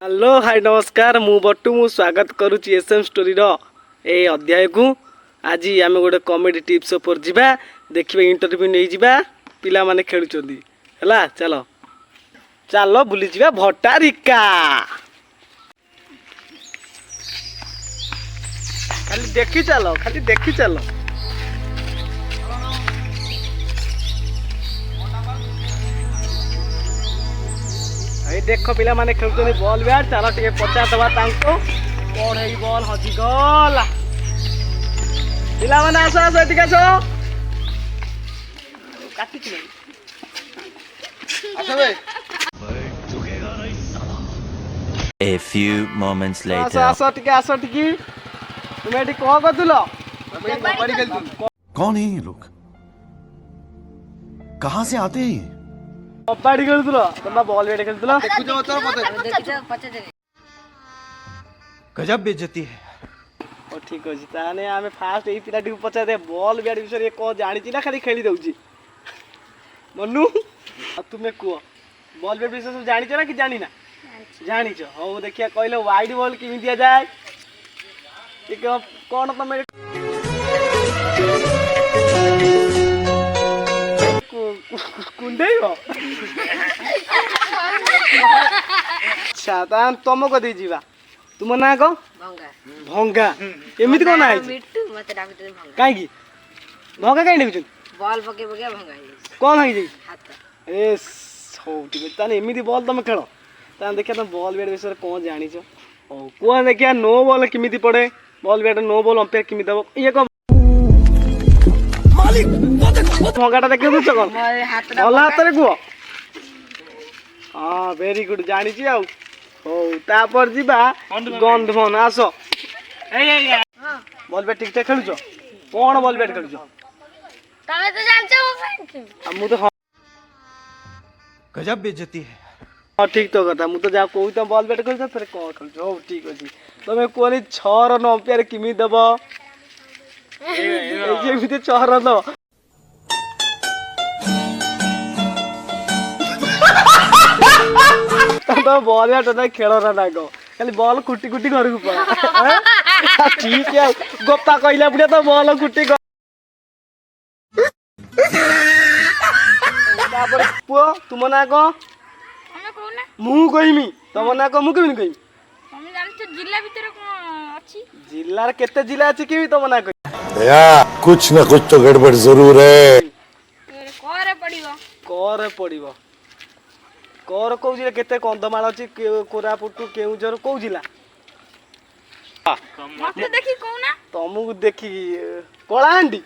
Hello hi नमस्कार मु बट्टू मु स्वागत करुच्ची एसएम स्टोरी ए अध्याय को। आज आम गोटे कॉमेडी टिप्स पर जीवा देखिए इंटरव्यू नहीं जीवा पिला माने खेलुचंदी हला चलो चलो बुली जीवा भट्टारिका खाली देखी चलो ये देख पिला माने खेलुचंदी बॉल बैट चलो टिके पचार दबा तांको कौन है बॉल हजी गला पिला माने आसो आसो टिके आसो काटी छी आसो बे A few moments later. आसो टिके तुम एटी को करथुलो कौन है ये लोग? कहाँ से आते हैं? कबाड़ी खेलुथुलो तमा बॉल बैट खेलुथुलो गजब बेइज्जती है। ओ ठीक अछि ताने आमे फास्ट एई पिलाटी को पचा दे बॉल बैट विषय ये को जानि छी ना खाली खेली दउची मन्नू आ तुमे को बॉल बैट विषय सब जानि छ ना कि जानि ना जानि छ हो देखिया कहले वाइड बॉल किमि दिया जाय ठीक कोन तमे कुंडे हो अच्छा तान तुम को दे जीवा तुम ना को भंगा भंगा एमिति को ना मिट्टू मते डाकुते भंगा काई की भंगा काई डाकुछ बॉल पके पके भंगा कोन है जी हाथ ए हो ठीक तान एमिति बॉल तुम खेलो तान देखिया तुम बॉल बैट विषय कोन जानि छ ओ कोन देखिया नो बॉल किमिति पड़े ball bat no ball umpire किमिति दबो ये को मालिक भंगाटा देखि दुछ कोन भला हाथ रे को हां वेरी गुड जानि छी आउ हो तापर जीवा गंधवन आसो ए बॉल बैट ठीक ठाक खेलुछो कोन बॉल बैट खेलुछो तमे तो जानछो मु तो गजब बेइज्जती है। हां ठीक तो कथा मु तो जा कोई तो बॉल बैट खेलुछो फिर को खेलुछो हो ठीक अछि तमे कोनी 6 रन अंपायर किमि दबो ए जे भी 6 रन तो बॉल बैट ना खेल ना गो खाली बॉल कुटी कुटी घर को पड़ा ठीक है गोपा कहला बुढ़िया तो बॉल कुटी पुओ तुम ना को मु कहमी तुम ना को मु केमिन कहमी हम जानछ जिल्ला भीतर कोन अछि जिल्ला केते जिल्ला अछि कि तुम ना कह भैया कुछ ना कुछ तो गड़बड़ जरूर है करे पड़िबो कर को जिला केते कंदमाल अछि कोरापुट केउझर को जिला मते देखि कोना तमु देखि कोलाहांडी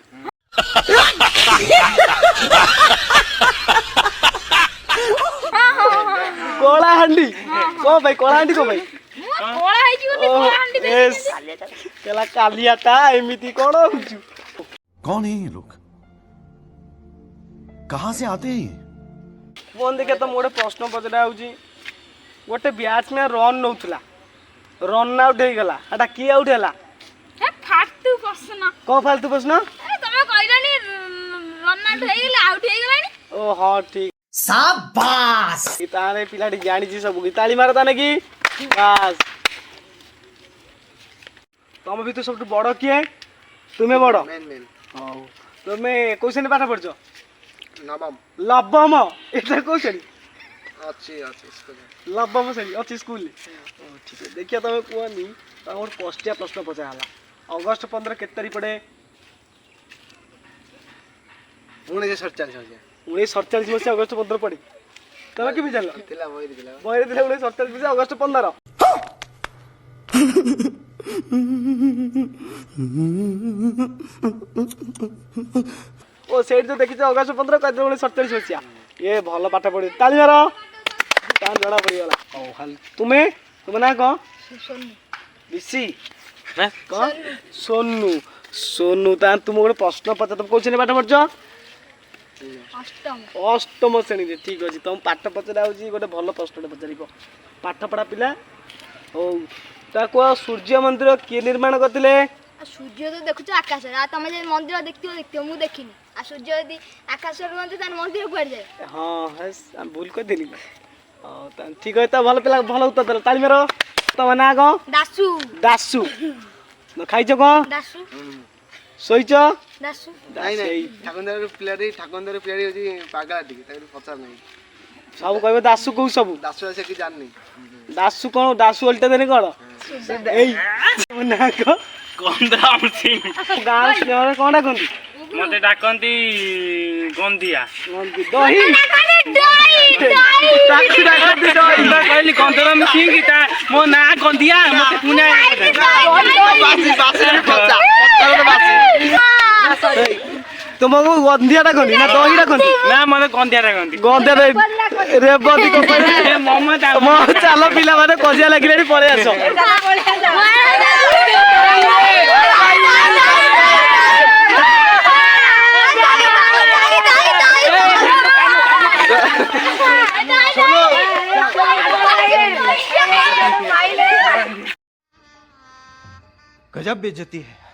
कोलाहांडी को भाई कोलाहांडी को भाई कोला है जी कोलाहांडी देखि केला कालियाटा एमिति कोन होछु कौन है ये लोग? कहाँ से आते हैं? फोन देखे तो मोटे प्रश्न पचरा होची गोटे बैट्समैन रन नौथला रन आउट हो गला एटा की आउट हैला हे फालतू प्रश्न को फालतू प्रश्न तमे कहलानी रन आउट हो गेला आउट हो गेलानी ओ हां ठीक शाबाश इताने पिलाडी जानि छी सब ताली मार ताने की बस तुम भी तो सबटु बड़ किए तुमे बड़ मेन हां तुमे क्वेश्चन पाठ पढ़छो नवम लवम एटा क्वेश्चन अच्छी स्कूल लवम सही अच्छी स्कूल ओ ठीक है देखिए तुम कोनी और पोस्टिया प्रश्न पचाला अगस्त 15 केते तारीख पड़े 1947 मसिया अगस्त 15 पड़े तमे कि बिजाल तिला बहिर दिला 1947 मसिया अगस्त 15 ओ सेठ जो देखि अगस्त 15 कदे 1947 मसिया ये भलो पाठ पड़ी ताली मारो तान जणा पड़ी गला ओ हाल तुमे ना को सोनू बिसी हैं को सोनू ता तुम गोटे प्रश्न पचा तुम क्वेश्चन पाठ पढ़छो अष्टम श्रेणी रे ठीक अछि तुम पाठ पचरा होची गोटे भलो प्रश्न पचारिबो पाठ पढ़ा पिला ओ ता को सूर्य मंदिर के निर्माण करथिले सूर्य तो देखुछ आकाश रे तमे जे मंदिर देखतियो मु देखिनी আর সূর্য যদি আকাশের মধ্যে তার মন্দিরে পড়ে যায়। হ্যাঁ হ্যাঁ আমি ভুল করে দিলি ঠিক আছে ভালো পিলা ভালো উত্তর দিল তালি মেরো তোমার না গো দাসু দাসু খাইছ গো দাসু শোইছ দাসু ନାଇଁ ନାଇଁ ଠାକୁରଦାର ପିଲାଟି ହଉଛି ପାଗଳା ଟିକେ ତାକୁ ପଚାର ନାହିଁ ସବୁ କହିବେ ଦାସୁ କୋଉ ସବୁ ଦାସୁ ଆସେ କି ଜାଣିନି ଦାସୁ କଣ ଦାସୁ ଓଲଟା ଦେନେ କଣ ଏଇ ତମ ନା କଣ ଗନ୍ଧରାମ ସିଂ ଗାଁ ସ୍ନେହରେ କଣ ଡାକନ୍ତି ମତେ ଡାକନ୍ତି ଗନ୍ଧିଆ ଦହି ତାକୁ ଡାକନ୍ତି ଦହି କହିଲି ଗନ୍ଧରାମ ସିଂ ତା ମୋ ନାଁ ଗନ୍ଧିଆ ମତେ ପୁଣି ତୁମକୁ ଗନ୍ଧିଆ ଡାକନ୍ତି ନା ଦହି ଡାକନ୍ତି ନା ମତେ ଗନ୍ଧିଆ ଡାକନ୍ତି ଗନ୍ଧିଆ ରେବତୀ କମ୍ପାନୀ ମୋ ଚାଲ ପିଲାମାନେ କଜିଆ ଲାଗିଲେଣି ପଳେଇ ଆସ गजब बेइज्जती है